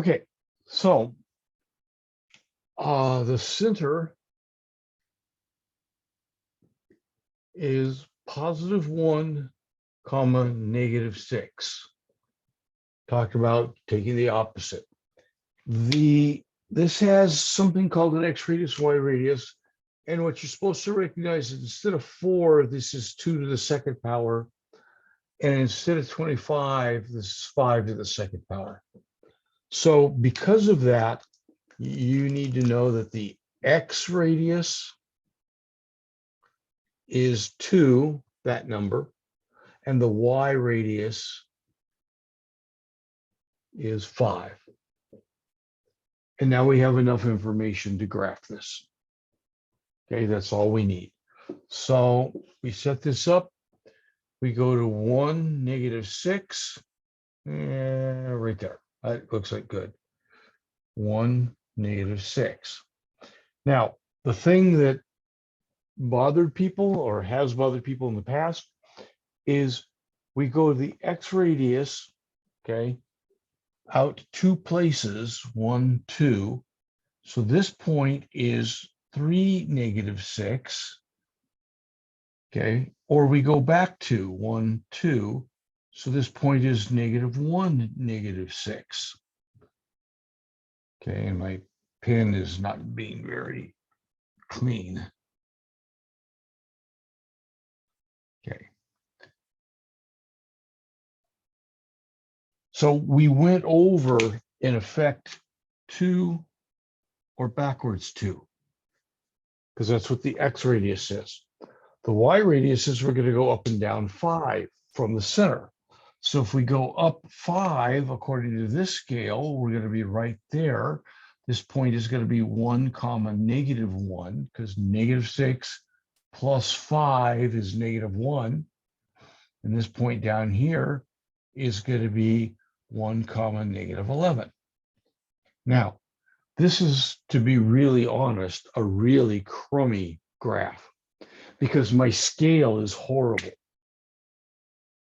Okay, so the center is +1, -6. Talked about taking the opposite. This has something called an X radius, Y radius, and what you're supposed to recognize is instead of 4, this is 2 to the second power, and instead of 25, this is 5 to the second power. So because of that, you need to know that the X radius is 2, that number, and the Y radius is 5. And now we have enough information to graph this. Okay, that's all we need. So we set this up. We go to 1, -6, right there. That looks like good. 1, -6. Now, the thing that bothered people or has bothered people in the past is we go to the X radius, okay, out 2 places, 1, 2. So this point is 3, -6. Okay, or we go back to 1, 2. So this point is -1, -6. Okay, and my pen is not being very clean. Okay. So we went over, in effect, 2 or backwards 2, because that's what the X radius is. The Y radius is we're going to go up and down 5 from the center. So if we go up 5, according to this scale, we're going to be right there. This point is going to be 1, -1, because -6 plus 5 is -1. And this point down here is going to be 1, -11. Now, this is, to be really honest, a really crummy graph because my scale is horrible.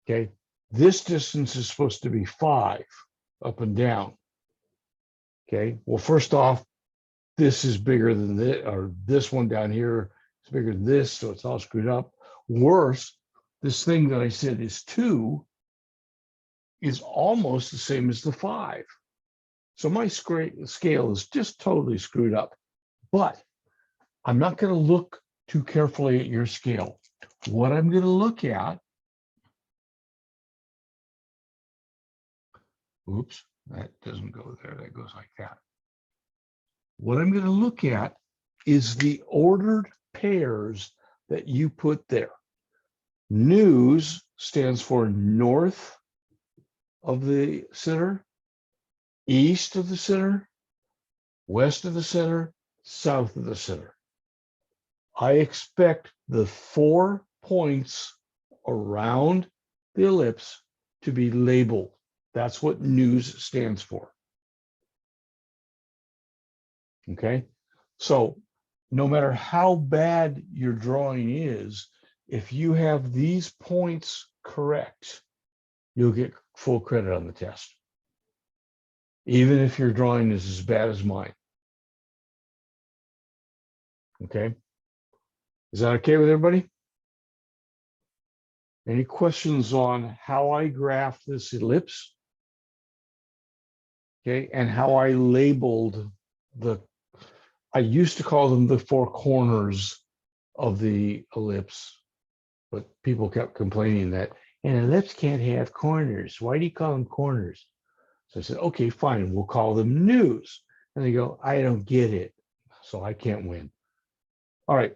Okay, this distance is supposed to be 5 up and down. Okay, well, first off, this is bigger than this, or this one down here is bigger than this, so it's all screwed up. Worse, this thing that I said is 2 is almost the same as the 5. So my scale is just totally screwed up. But I'm not going to look too carefully at your scale. What I'm going to look at, oops, that doesn't go there, that goes like that. What I'm going to look at is the ordered pairs that you put there. News stands for north of the center, east of the center, west of the center, south of the center. I expect the 4 points around the ellipse to be labeled. That's what news stands for. Okay, so no matter how bad your drawing is, if you have these points correct, you'll get full credit on the test, even if your drawing is as bad as mine. Okay, is that okay with everybody? Any questions on how I graphed this ellipse? Okay, and how I labeled I used to call them the 4 corners of the ellipse, but people kept complaining that an ellipse can't have corners. Why do you call them corners? So I said, okay, fine, we'll call them news. And they go, I don't get it, so I can't win. All right,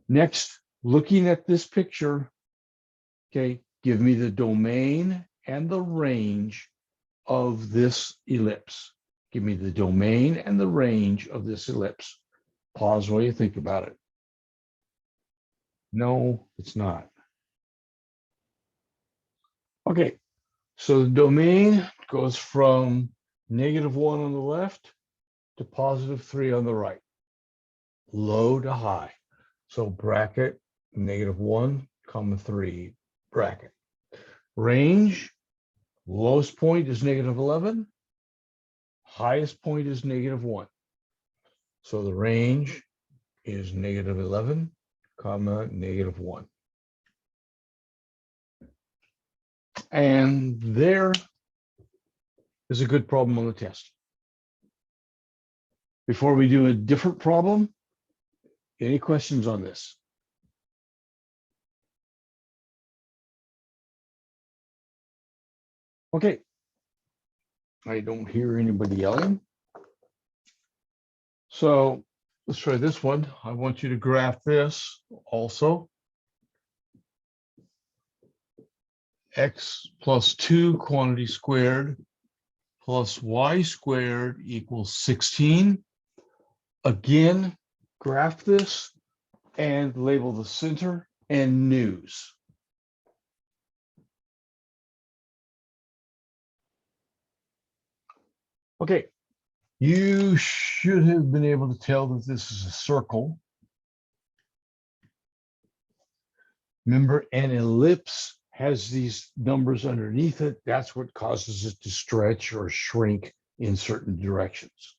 next, looking at this picture, okay, give me the domain and the range of this ellipse. Give me the domain and the range of this ellipse. Pause while you think about it. No, it's not. Okay, so the domain goes from -1 on the left to +3 on the right, low to high. So bracket -1, 3, bracket. Range, lowest point is -11. highest point is -1. So the range is -11, comma, -1. And there is a good problem on the test. Before we do a different problem, any questions on this? Okay. I don't hear anybody yelling. So let's try this one. I want you to graph this also. X plus 2 quantity squared plus y squared equals 16. Again, graph this and label the center and news. Okay, you should have been able to tell that this is a circle. Remember, an ellipse has these numbers underneath it. That's what causes it to stretch or shrink in certain directions.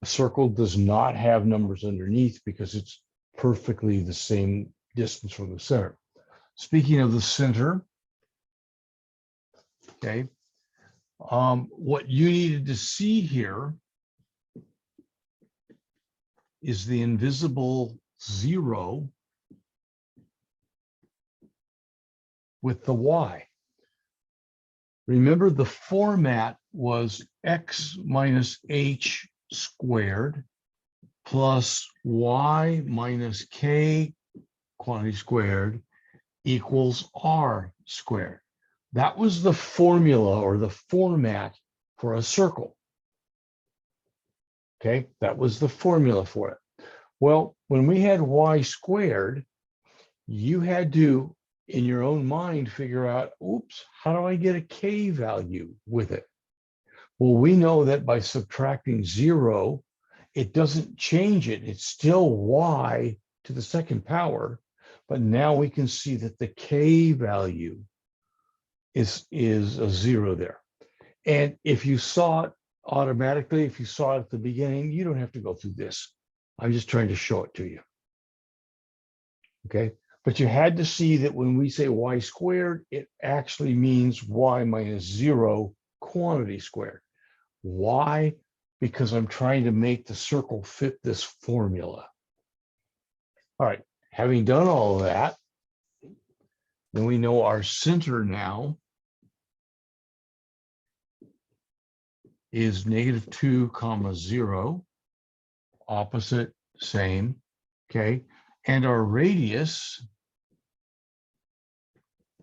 A circle does not have numbers underneath because it's perfectly the same distance from the center. Speaking of the center, okay, what you needed to see here is the invisible 0 with the y. Remember, the format was x minus h squared plus y minus k quantity squared equals r squared. That was the formula or the format for a circle. Okay, that was the formula for it. Well, when we had y squared, you had to, in your own mind, figure out, oops, how do I get a k value with it? Well, we know that by subtracting 0, it doesn't change it. It's still y to the second power, but now we can see that the k value is a 0 there. And if you saw it automatically, if you saw it at the beginning, you don't have to go through this. I'm just trying to show it to you. Okay, but you had to see that when we say y squared, it actually means y minus 0 quantity squared. Why? Because I'm trying to make the circle fit this formula. All right, having done all of that, then we know our center now is -2, comma 0, opposite, same, okay? And our radius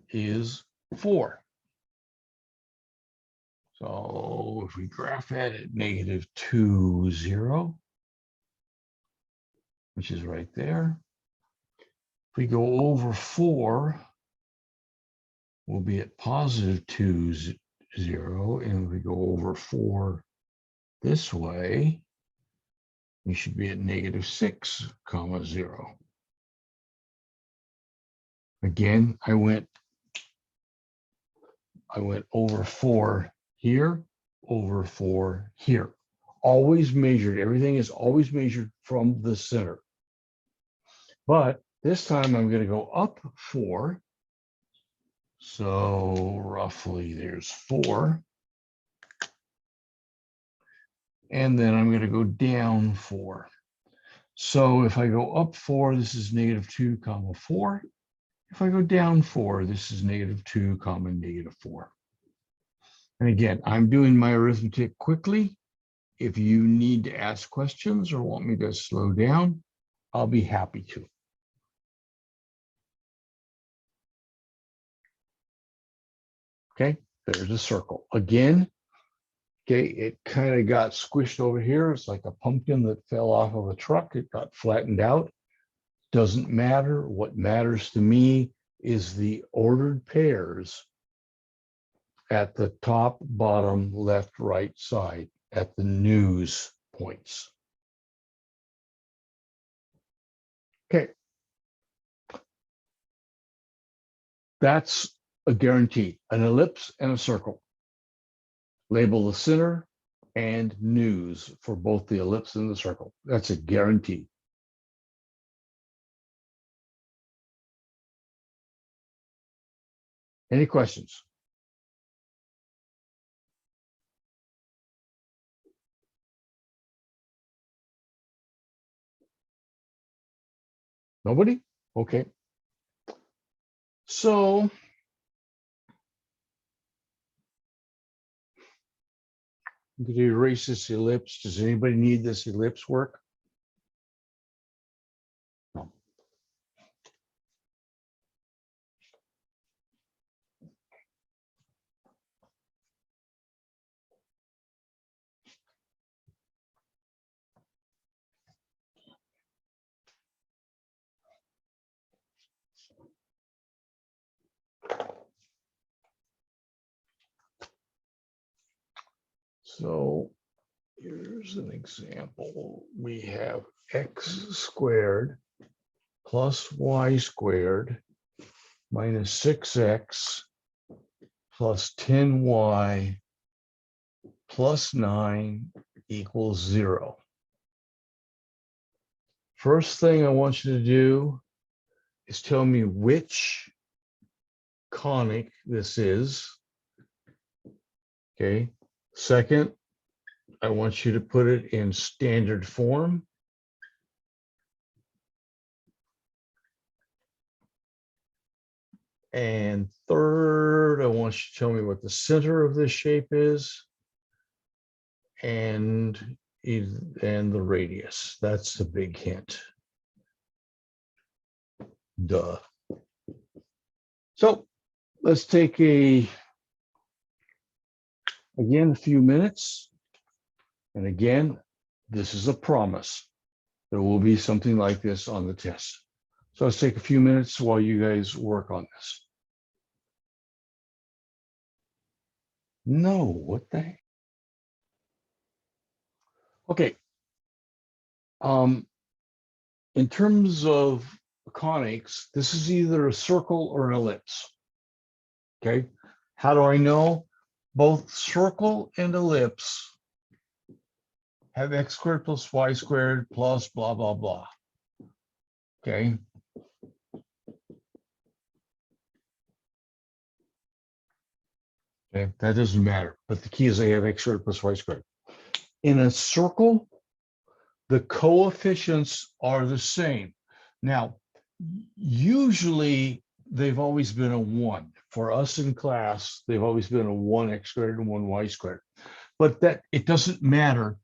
is 4. So if we graph that at -2, 0, which is right there, if we go over 4, we'll be at +2, 0, and if we go over 4 this way, we should be at -6, comma 0. Again, I went over 4 here, over 4 here. Always measured. Everything is always measured from the center. But this time I'm going to go up 4. So roughly there's 4. And then I'm going to go down 4. So if I go up 4, this is -2, comma 4. If I go down 4, this is -2, comma -4. And again, I'm doing my arithmetic quickly. If you need to ask questions or want me to slow down, I'll be happy to. Okay, there's a circle. Again, okay, it kind of got squished over here. It's like a pumpkin that fell off of a truck. It got flattened out. Doesn't matter. What matters to me is the ordered pairs at the top, bottom, left, right side at the news points. Okay. That's a guarantee, an ellipse and a circle. Label the center and news for both the ellipse and the circle. That's a guarantee. Any questions? Nobody? Okay. So I'm going to erase this ellipse. Does anybody need this ellipse work? No. So here's an example. We have x squared plus y squared minus 6x plus 10y plus 9 equals 0. First thing I want you to do is tell me which conic this is. Okay. Second, I want you to put it in standard form. And third, I want you to tell me what the center of this shape is and the radius. That's the big hint. Duh. So let's take again, a few minutes. And again, this is a promise. There will be something like this on the test. So let's take a few minutes while you guys work on this. No, what the heck? Okay. In terms of conics, this is either a circle or an ellipse. Okay. How do I know? Both circle and ellipse have x squared plus y squared plus blah, blah, blah. Okay. Okay, that doesn't matter. But the key is they have x squared plus y squared. In a circle, the coefficients are the same. Now, usually they've always been a 1. For us in class, they've always been a 1x squared and 1y squared. But that it doesn't matter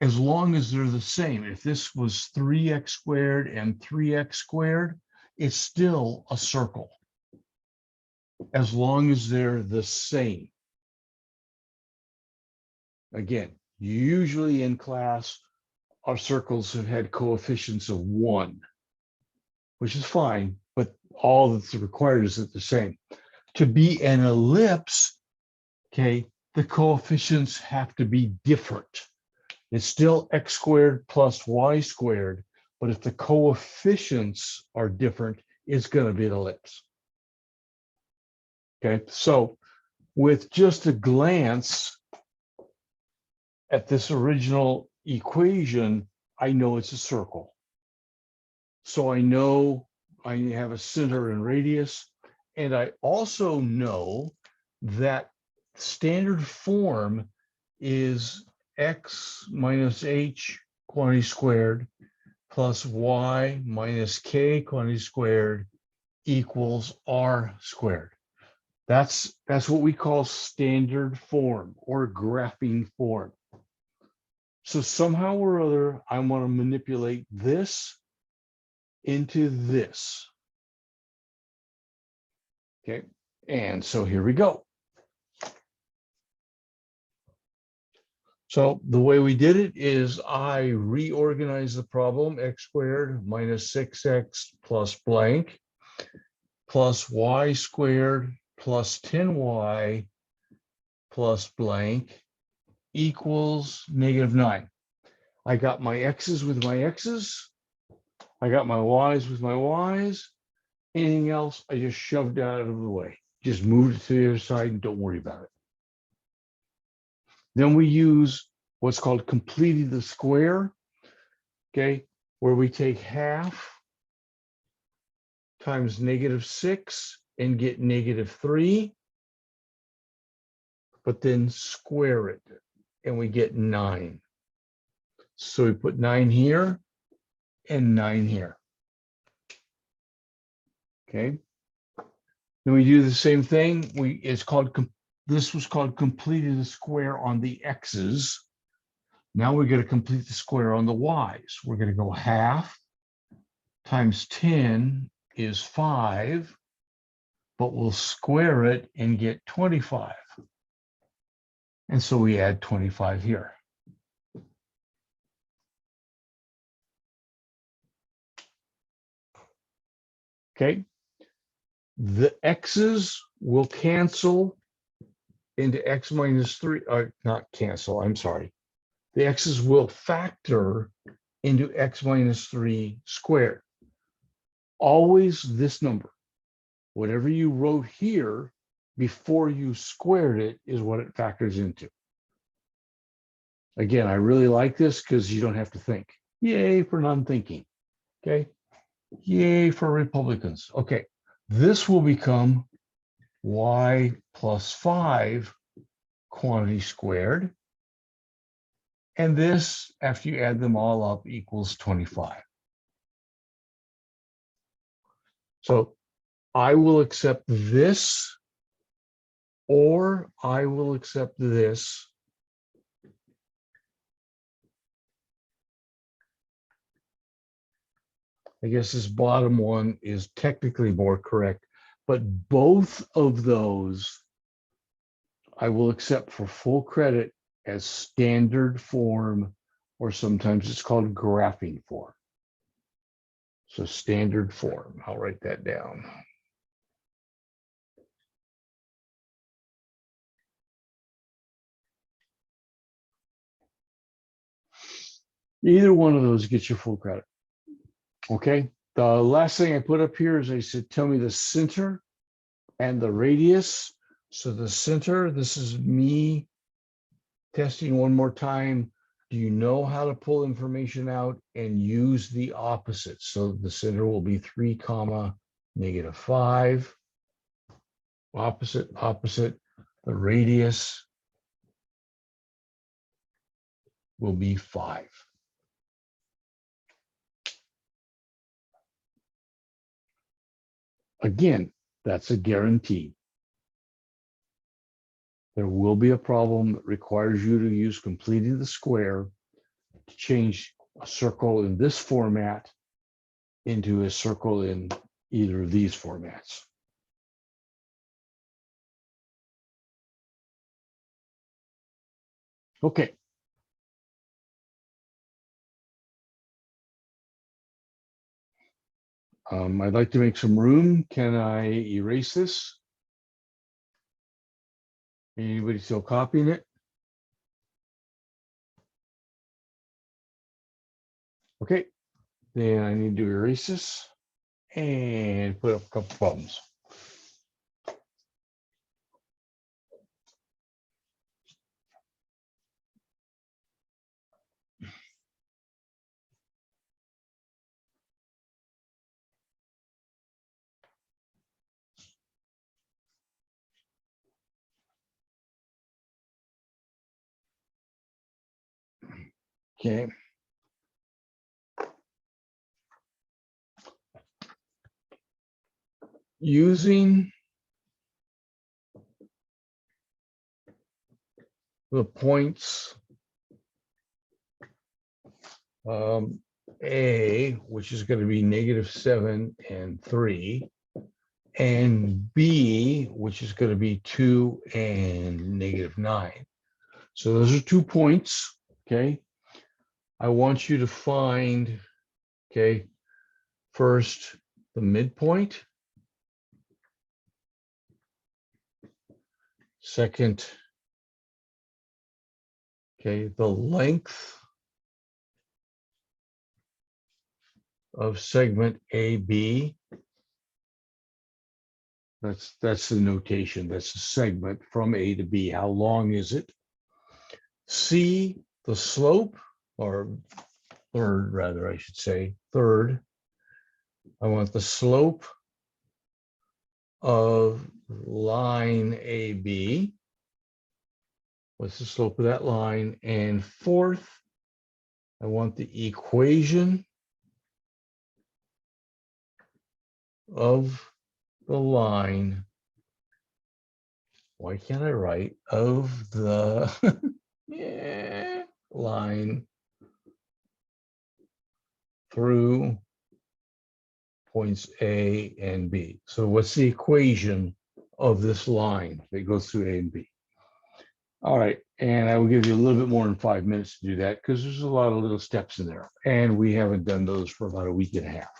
as long as they're the same. If this was 3x squared and 3x squared, it's still a circle as long as they're the same. Again, usually in class, our circles have had coefficients of 1, which is fine, but all that's required is that the same. To be an ellipse, okay, the coefficients have to be different. It's still x squared plus y squared, but if the coefficients are different, it's going to be an ellipse. Okay, so with just a glance at this original equation, I know it's a circle. So I know I have a center and radius, and I also know that standard form is x minus h quantity squared plus y minus k quantity squared equals r squared. That's what we call standard form or graphing form. So somehow or other, I want to manipulate this into this. Okay, and so here we go. So the way we did it is I reorganized the problem, x squared minus 6x plus blank plus y squared plus 10y plus blank equals -9. I got my x's with my x's. I got my y's with my y's. Anything else, I just shoved out of the way. Just moved it to the other side and don't worry about it. Then we use what's called completing the square, okay, where we take half times -6 and get -3, but then square it and we get 9. So we put 9 here and 9 here. Okay. Then we do the same thing. This was called completing the square on the x's. Now we're going to complete the square on the y's. We're going to go half times 10 is 5, but we'll square it and get 25. And so we add 25 here. Okay. The x's will cancel into x minus 3, or not cancel, I'm sorry. The x's will factor into x minus 3 squared. Always this number. Whatever you wrote here before you squared it is what it factors into. Again, I really like this because you don't have to think. Yay for non-thinking. Okay. Yay for Republicans. Okay. This will become y plus 5 quantity squared. And this, after you add them all up, equals 25. So I will accept this, or I will accept this. I guess this bottom one is technically more correct, but both of those I will accept for full credit as standard form, or sometimes it's called graphing form. So standard form, I'll write that down. Either one of those gets you full credit. Okay, the last thing I put up here is I said, tell me the center and the radius. So the center, this is me testing one more time. Do you know how to pull information out and use the opposite? So the center will be 3, -5. Opposite, opposite. The radius will be 5. Again, that's a guarantee. There will be a problem that requires you to use completing the square to change a circle in this format into a circle in either of these formats. Okay. I'd like to make some room. Can I erase this? Anybody still copying it? Okay, then I need to erase this and put up a couple problems. Okay. Using the points A, which is going to be -7 and 3, and B, which is going to be 2 and -9. So those are 2 points, okay? I want you to find, okay, first the midpoint, second, okay, the length of segment AB. That's the notation. That's the segment from A to B. How long is it? C, the slope, or third rather, I should say, third, I want the slope of line AB. What's the slope of that line? And fourth, I want the equation of the line. Why can't I write of the line through points A and B? So what's the equation of this line that goes through A and B? All right, and I will give you a little bit more than 5 minutes to do that because there's a lot of little steps in there, and we haven't done those for about a week and a half.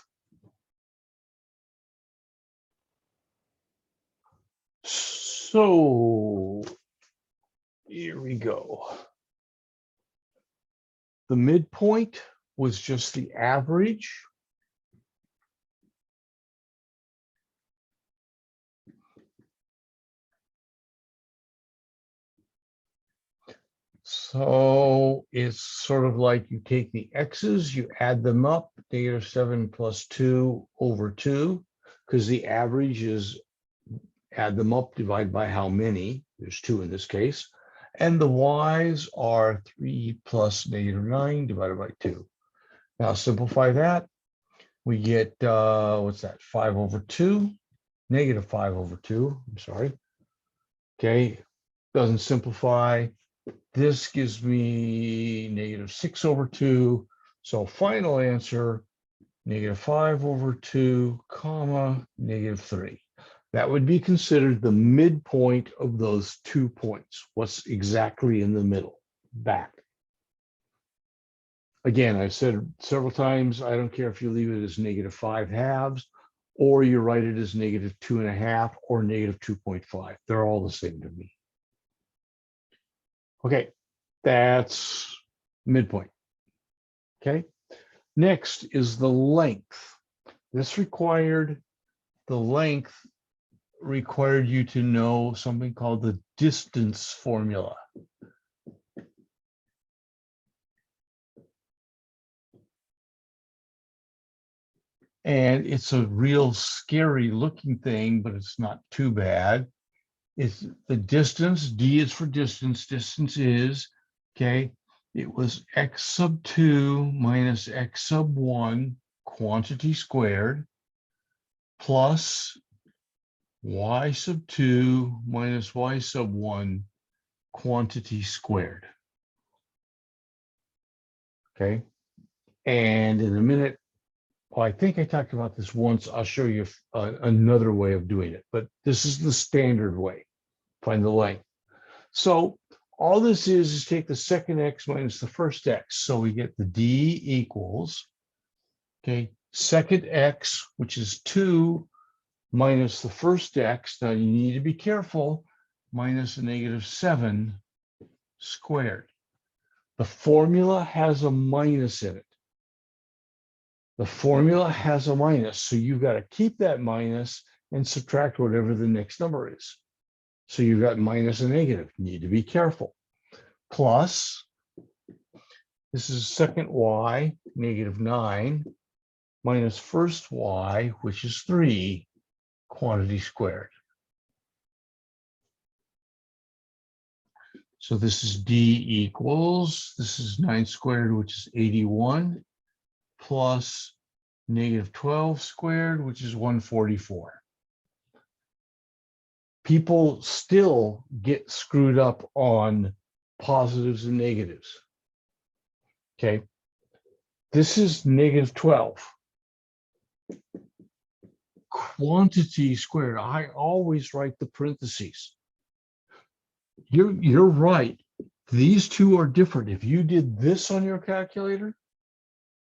So here we go. The midpoint was just the average. So it's sort of like you take the x's, you add them up, -7 plus 2 over 2, because the average is add them up, divide by how many, there's 2 in this case, and the y's are 3 plus -9 divided by 2. Now simplify that, we get, what's that, 5 over 2, -5 over 2, I'm sorry. Okay, doesn't simplify. This gives me -6 over 2. So final answer, -5 over 2, comma, -3. That would be considered the midpoint of those 2 points. What's exactly in the middle, back. Again, I've said several times, I don't care if you leave it as -5 halves, or you write it as -2.5 or -2.5. They're all the same to me. Okay, that's midpoint. Okay, next is the length. The length required you to know something called the distance formula. And it's a real scary looking thing, but it's not too bad. It's the distance, D is for distance, distance is, okay, it was x sub 2 minus x sub 1 quantity squared plus y sub 2 minus y sub 1 quantity squared. Okay, and in a minute, well, I think I talked about this once. I'll show you another way of doing it, but this is the standard way. Find the length. So all this is take the second x minus the first x. So we get the d equals, okay, second x, which is 2 minus the first x. Now you need to be careful, minus a -7 squared. The formula has a minus in it. The formula has a minus, so you've got to keep that minus and subtract whatever the next number is. So you've got minus a negative, you need to be careful. Plus, this is second y, -9, minus first y, which is 3, quantity squared. So this is d equals, this is 9 squared, which is 81, plus -12 squared, which is 144. People still get screwed up on positives and negatives. Okay, this is -12. Quantity squared, I always write the parentheses. You're right. These two are different. If you did this on your calculator,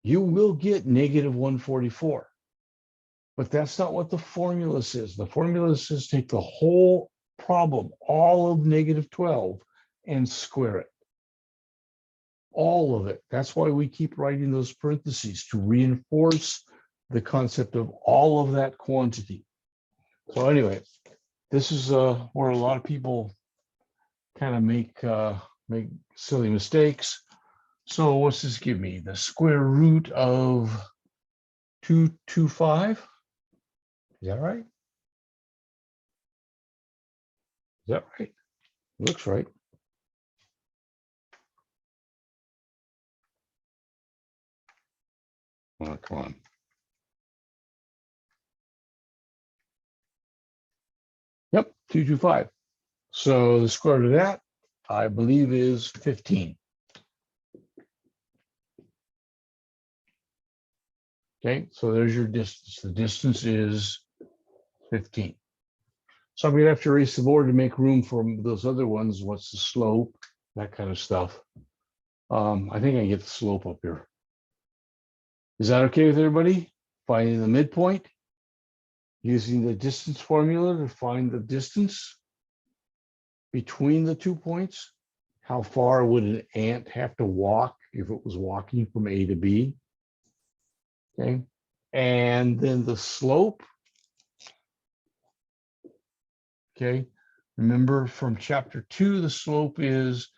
you will get -144. But that's not what the formula says. The formula says take the whole problem, all of -12, and square it. All of it. That's why we keep writing those parentheses, to reinforce the concept of all of that quantity. So anyway, this is where a lot of people kind of make silly mistakes. So what's this give me? The square root of 225? Is that right? Is that right? Looks right. Oh, come on. Yep, 225. So the square root of that, I believe, is 15. Okay, so there's your distance. The distance is 15. So I'm going to have to erase the board to make room for those other ones. What's the slope? That kind of stuff. I think I can get the slope up here. Is that okay with everybody? Finding the midpoint, using the distance formula to find the distance between the 2 points. How far would an ant have to walk if it was walking from A to B? Okay. And then the slope. Okay. Remember from chapter 2, the slope is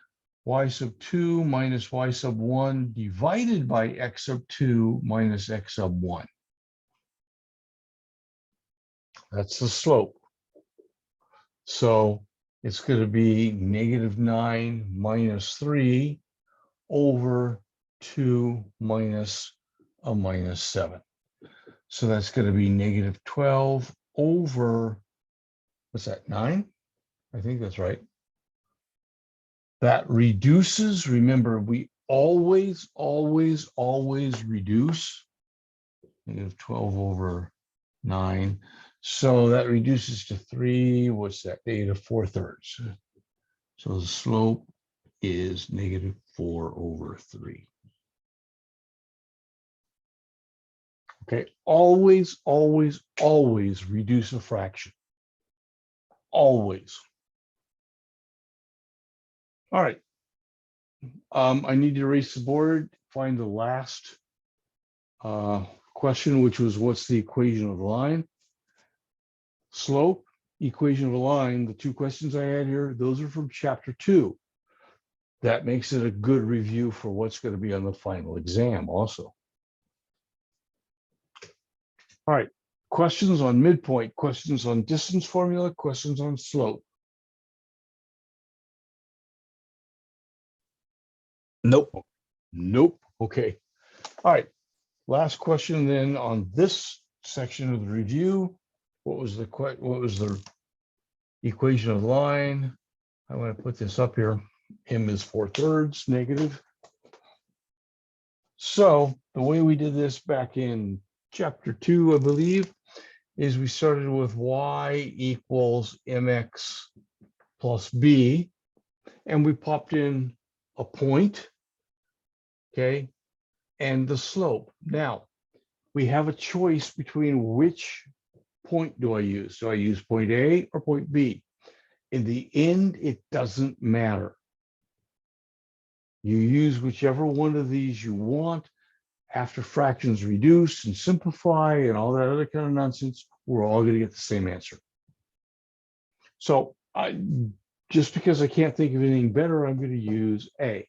y sub 2 minus y sub 1 divided by x sub 2 minus x sub 1. That's the slope. So it's going to be -9 minus 3 over 2 minus a minus 7. So that's going to be -12 over, what's that, 9? I think that's right. That reduces. Remember, we always reduce. -12 over 9. So that reduces to 3. What's that? -4/3. So the slope is -4 over 3. Okay, always reduce a fraction. Always. All right. I need to erase the board, find the last question, which was what's the equation of the line? Slope, equation of a line, the two questions I had here, those are from chapter 2. That makes it a good review for what's going to be on the final exam also. All right, questions on midpoint, questions on distance formula, questions on slope. Nope. Okay. All right. Last question then on this section of the review. What was the equation of the line? I want to put this up here. M is 4/3 negative. So the way we did this back in chapter 2, I believe, is we started with y equals mx plus b, and we popped in a point, okay, and the slope. Now, we have a choice between which point do I use. Do I use point A or point B? In the end, it doesn't matter. You use whichever one of these you want. After fractions reduce and simplify and all that other kind of nonsense, we're all going to get the same answer. So just because I can't think of anything better, I'm going to use A.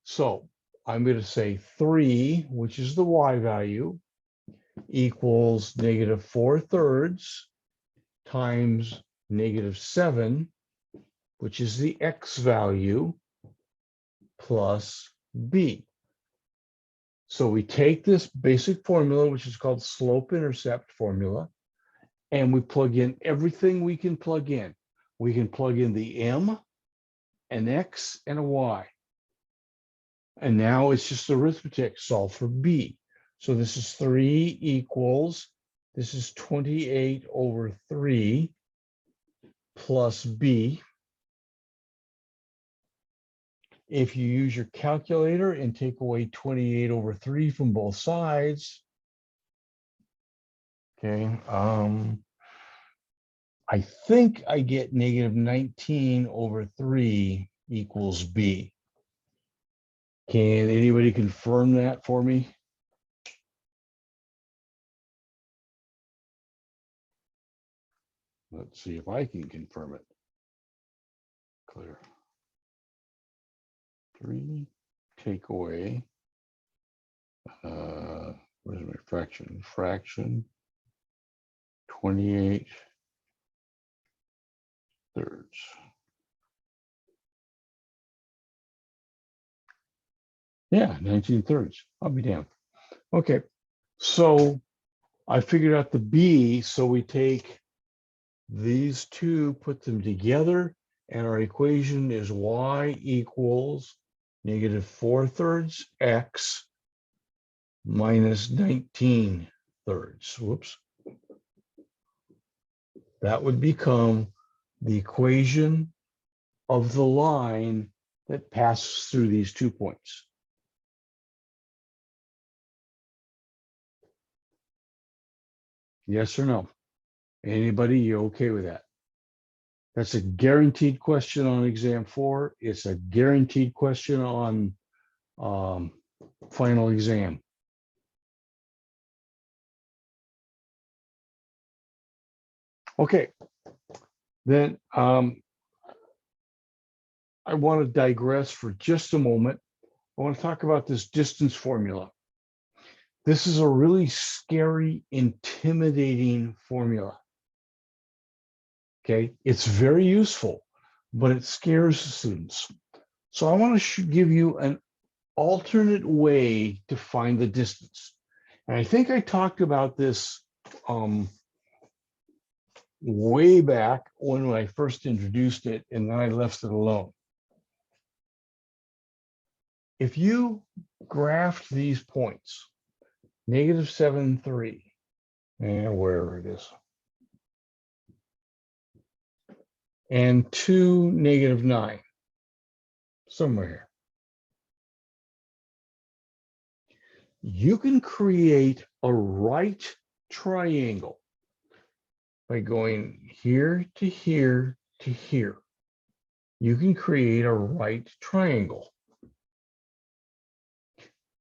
So I'm going to say 3, which is the y value, equals -4/3 times -7, which is the x value, plus b. So we take this basic formula, which is called slope-intercept formula, and we plug in everything we can plug in. We can plug in the m, an x, and a y. And now it's just arithmetic, solve for b. So this is 3 equals, this is 28 over 3 plus b. If you use your calculator and take away 28 over 3 from both sides, okay, I think I get -19 over 3 equals b. Can anybody confirm that for me? Let's see if I can confirm it. Clear. 3 take away, where's my fraction? Fraction 28 thirds. Yeah, 19 thirds. I'll be damned. Okay, so I figured out the B, so we take these two, put them together, and our equation is y equals -4 thirds x minus 19 thirds. Whoops. That would become the equation of the line that passes through these 2 points. Yes or no? Anybody, you okay with that? That's a guaranteed question on exam 4. It's a guaranteed question on final exam. Okay, then I want to digress for just a moment. I want to talk about this distance formula. This is a really scary, intimidating formula. Okay, it's very useful, but it scares the students. So I want to give you an alternate way to find the distance. And I think I talked about this way back when I first introduced it, and then I left it alone. If you graphed these points, -7, 3, and wherever it is, and 2, -9, somewhere here, you can create a right triangle by going here to here to here. You can create a right triangle.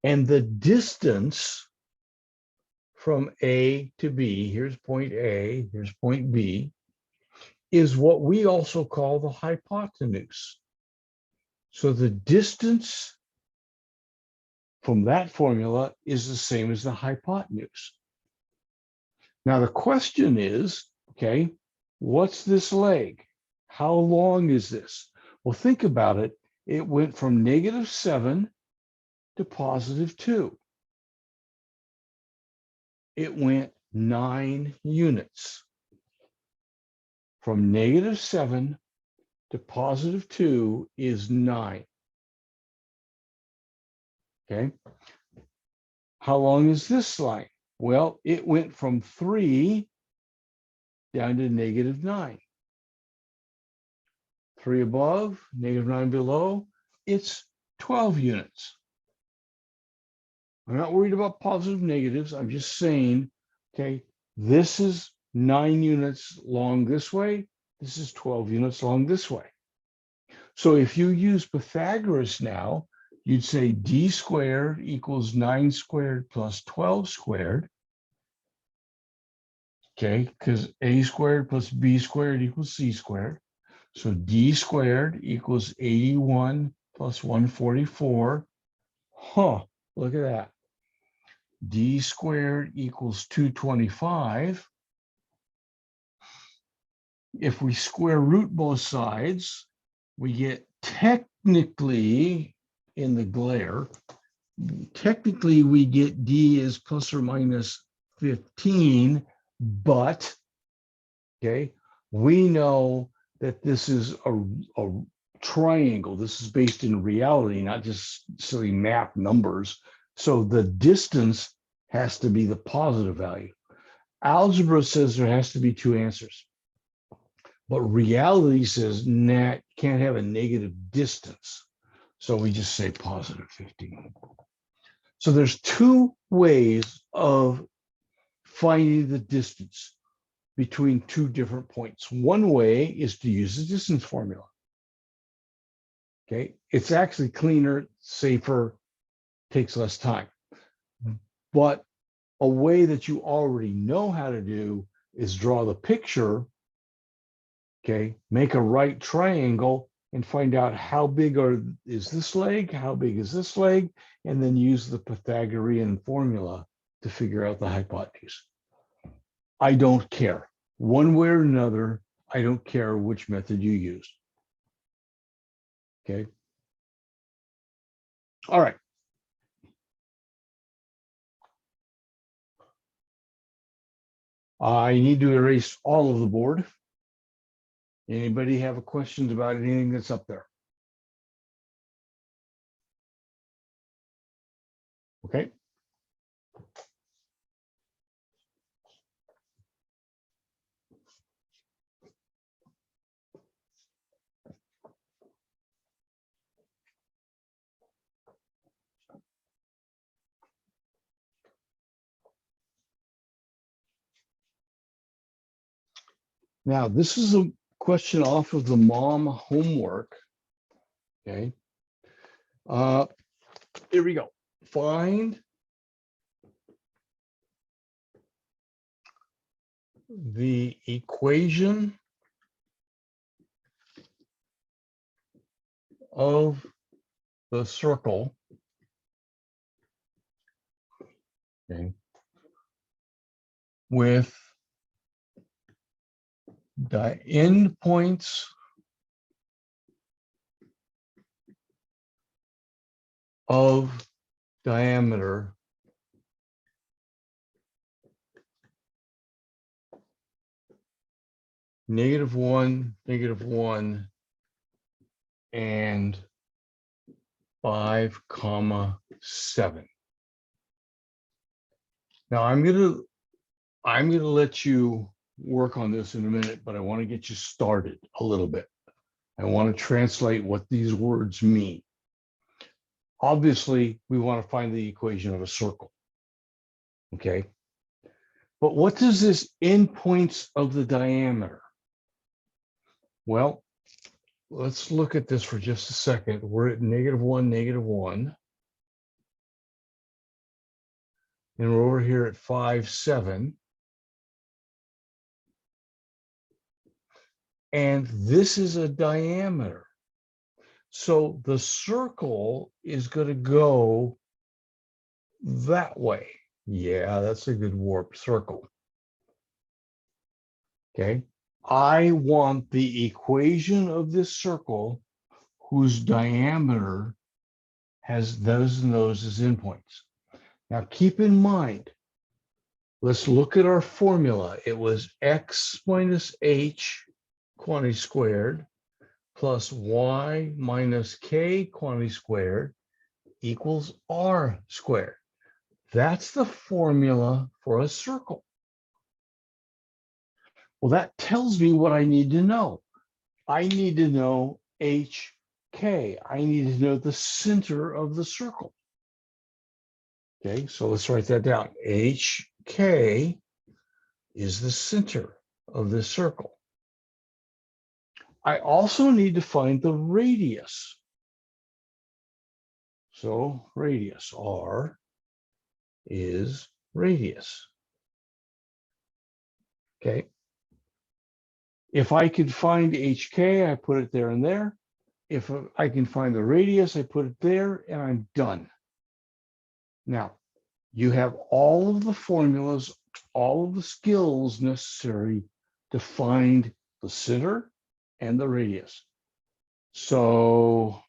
And the distance from A to B, here's point A, here's point B, is what we also call the hypotenuse. So the distance from that formula is the same as the hypotenuse. Now the question is, okay, what's this leg? How long is this? Well, think about it. It went from -7 to +2. It went 9 units. From -7 to +2 is 9. Okay. How long is this line? Well, it went from 3 down to -9. 3 above, -9 below, it's 12 units. I'm not worried about positive negatives. I'm just saying, okay, this is 9 units long this way. This is 12 units long this way. So if you use Pythagoras now, you'd say d squared equals 9 squared plus 12 squared. Okay, because a squared plus b squared equals c squared. So d squared equals 81 plus 144. Huh, look at that. D squared equals 225. If we square root both sides, we get technically, in the glare, technically we get D is plus or minus 15, but, okay, we know that this is a triangle. This is based in reality, not just silly math numbers. So the distance has to be the positive value. Algebra says there has to be 2 answers. But reality says, nah, you can't have a negative distance. So we just say +15. So there's 2 ways of finding the distance between 2 different points. One way is to use the distance formula. Okay, it's actually cleaner, safer, takes less time. But a way that you already know how to do is draw the picture, okay, make a right triangle, and find out how big is this leg, how big is this leg, and then use the Pythagorean formula to figure out the hypotenuse. I don't care. One way or another, I don't care which method you use. Okay. All right. I need to erase all of the board. Anybody have questions about anything that's up there? Okay. Now, this is a question off of the mom homework. Okay. Here we go. Find the equation of the circle, okay, with the endpoints of diameter -1, -1, and 5, 7. Now I'm gonna let you work on this in a minute, but I want to get you started a little bit. I want to translate what these words mean. Obviously, we want to find the equation of a circle. Okay. But what does this endpoints of the diameter? Well, let's look at this for just a second. We're at -1, -1. And we're over here at 5, 7. And this is a diameter. So the circle is going to go that way. Yeah, that's a good warped circle. Okay. I want the equation of this circle whose diameter has those and those as endpoints. Now keep in mind, let's look at our formula. It was x minus h quantity squared plus y minus k quantity squared equals r squared. That's the formula for a circle. Well, that tells me what I need to know. I need to know HK. I need to know the center of the circle. Okay, so let's write that down. HK is the center of this circle. I also need to find the radius. So radius, R is radius. Okay. If I could find HK, I put it there and there. If I can find the radius, I put it there and I'm done. Now, you have all of the formulas, all of the skills necessary to find the center and the radius. So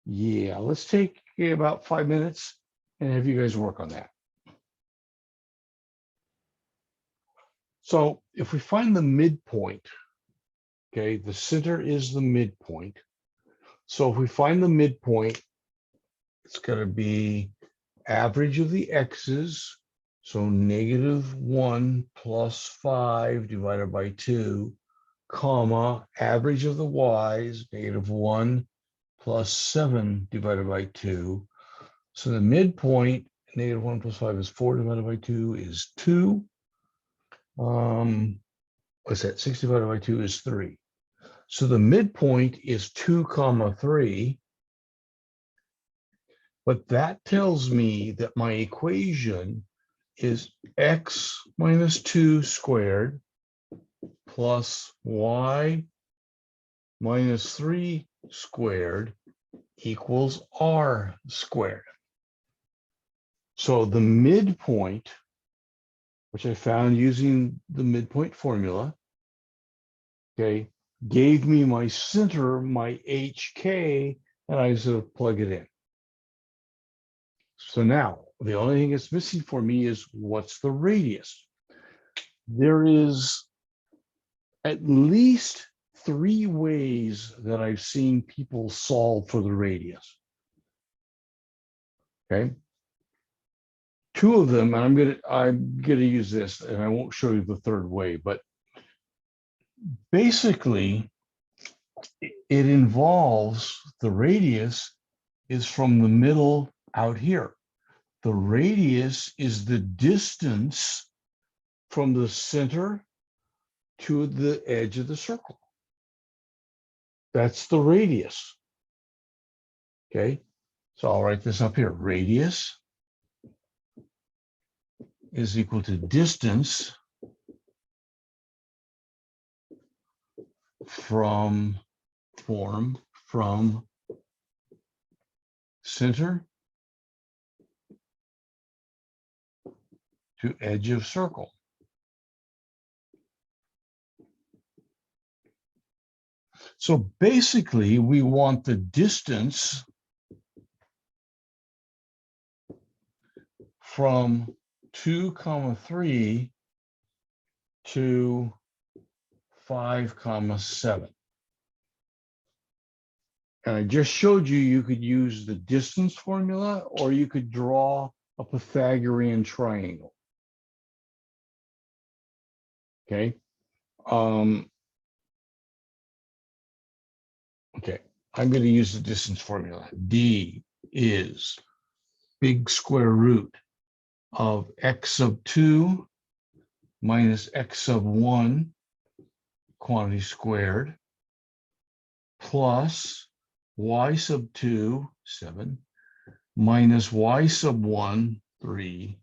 yeah, let's take about 5 minutes and have you guys work on that. So if we find the midpoint, okay, the center is the midpoint. So if we find the midpoint, it's going to be average of the x's, so -1 plus 5 divided by 2, comma, average of the y's, -1 plus 7 divided by 2. So the midpoint, -1 plus 5 is 4 divided by 2 is 2. What's that? 6 divided by 2 is 3. So the midpoint is 2, 3. But that tells me that my equation is x minus 2 squared plus y minus 3 squared equals r squared. So the midpoint, which I found using the midpoint formula, okay, gave me my center, my HK, and I just plug it in. So now the only thing that's missing for me is what's the radius? There is at least 3 ways that I've seen people solve for the radius. Okay. 2 of them, and I'm gonna use this, and I won't show you the third way, but basically it involves the radius is from the middle out here. The radius is the distance from the center to the edge of the circle. That's the radius. Okay, so I'll write this up here. Radius is equal to distance from center to edge of circle. So basically, we want the distance from 2, 3 to 5, 7. And I just showed you, you could use the distance formula, or you could draw a Pythagorean triangle. Okay. Okay, I'm going to use the distance formula. D is big square root of x sub 2 minus x sub 1 quantity squared plus y sub 2, 7, minus y sub 1, 3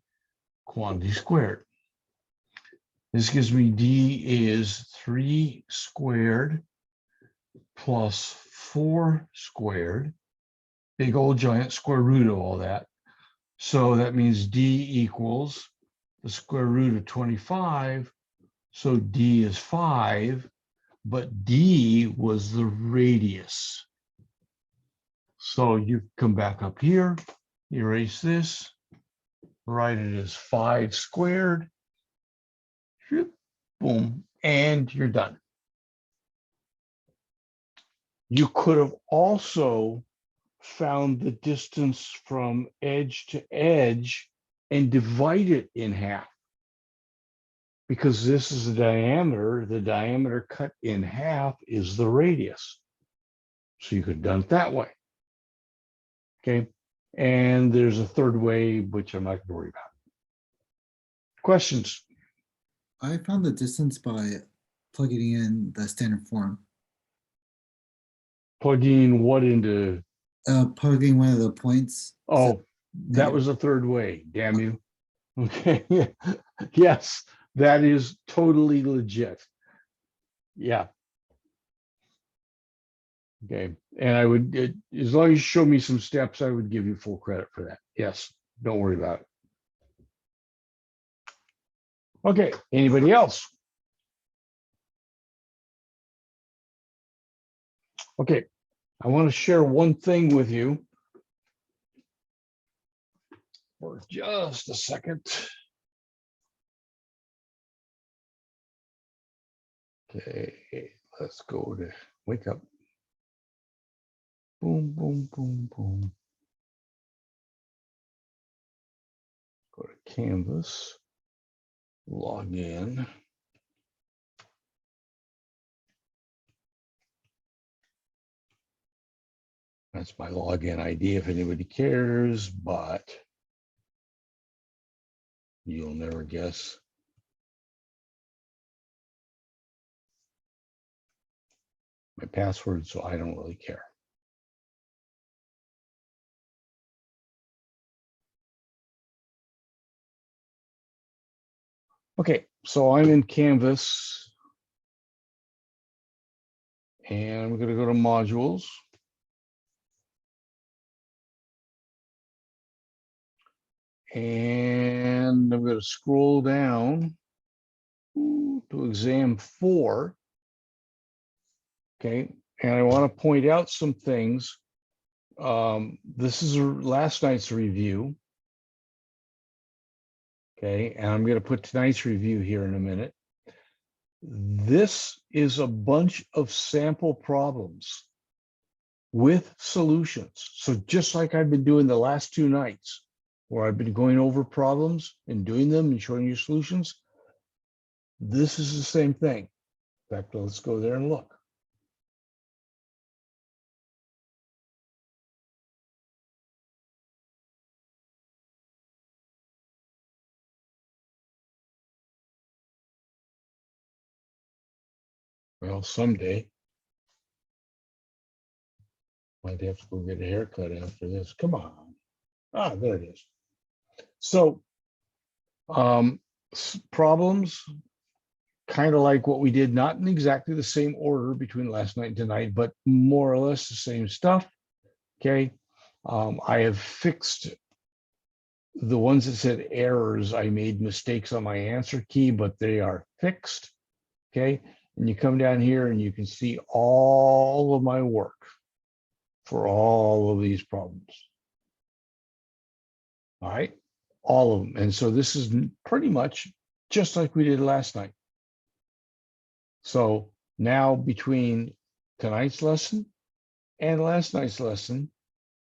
quantity squared. This gives me D is 3 squared plus 4 squared, big old giant square root of all that. So that means D equals the square root of 25. So D is 5, but D was the radius. So you come back up here, erase this, write it as 5 squared, boom, and you're done. You could have also found the distance from edge to edge and divide it in half. Because this is the diameter cut in half is the radius. So you could have done it that way. Okay. And there's a third way, which I'm not going to worry about. Questions? I found the distance by plugging in the standard form. Plugging what into? Plugging one of the points. Oh, that was the third way. Damn you. Okay. Yes, that is totally legit. Yeah. Okay. And I would, as long as you show me some steps, I would give you full credit for that. Yes. Don't worry about it. Okay. Anybody else? Okay. I want to share one thing with you for just a second. Okay. Let's go to wake up. Boom, boom, boom, boom. Go to Canvas, log in. That's my login ID if anybody cares, but you'll never guess. My password, so I don't really care. Okay, so I'm in Canvas And we're going to go to modules. And I'm going to scroll down to exam 4. Okay. And I want to point out some things. This is last night's review. Okay. And I'm going to put tonight's review here in a minute. This is a bunch of sample problems with solutions. So just like I've been doing the last 2 nights, where I've been going over problems and doing them and showing you solutions, this is the same thing. In fact, let's go there and look. Well, someday might have to go get a haircut after this. Come on. Ah, there it is. So problems, kind of like what we did, not in exactly the same order between last night and tonight, but more or less the same stuff. Okay. I have fixed the ones that said errors. I made mistakes on my answer key, but they are fixed. Okay. And you come down here and you can see all of my work for all of these problems. All right. All of them. And so this is pretty much just like we did last night. So now between tonight's lesson and last night's lesson,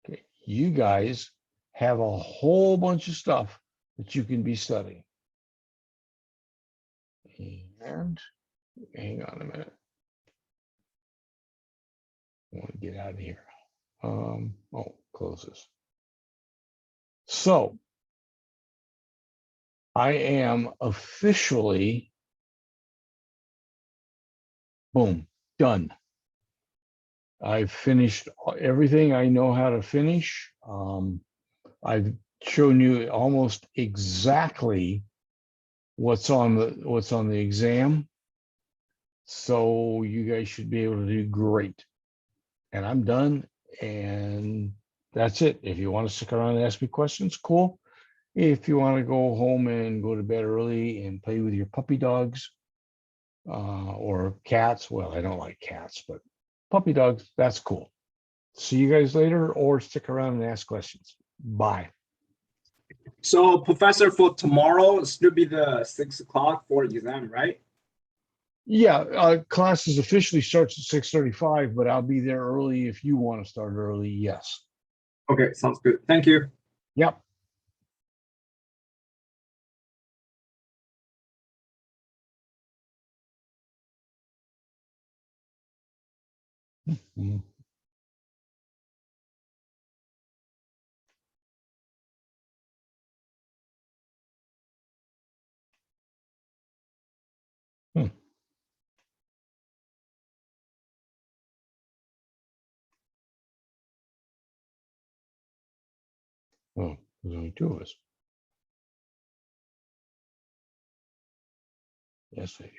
okay, you guys have a whole bunch of stuff that you can be studying. And hang on a minute. I want to get out of here. Close this. So I am officially, boom, done. I've finished everything I know how to finish. I've shown you almost exactly what's on the exam. So you guys should be able to do great. And I'm done. And that's it. If you want to stick around and ask me questions, cool. If you want to go home and go to bed early and play with your puppy dogs or cats, well, I don't like cats, but puppy dogs, that's cool. See you guys later, or stick around and ask questions. Bye. So, Professor, for tomorrow, it's going to be the 6 o'clock for exam, right? Yeah, classes officially starts at 6:35, but I'll be there early if you want to start early. Yes. Okay, sounds good. Thank you. Yep. Mhm. Hmm. Oh, there's only 2 of us. Yes, I do.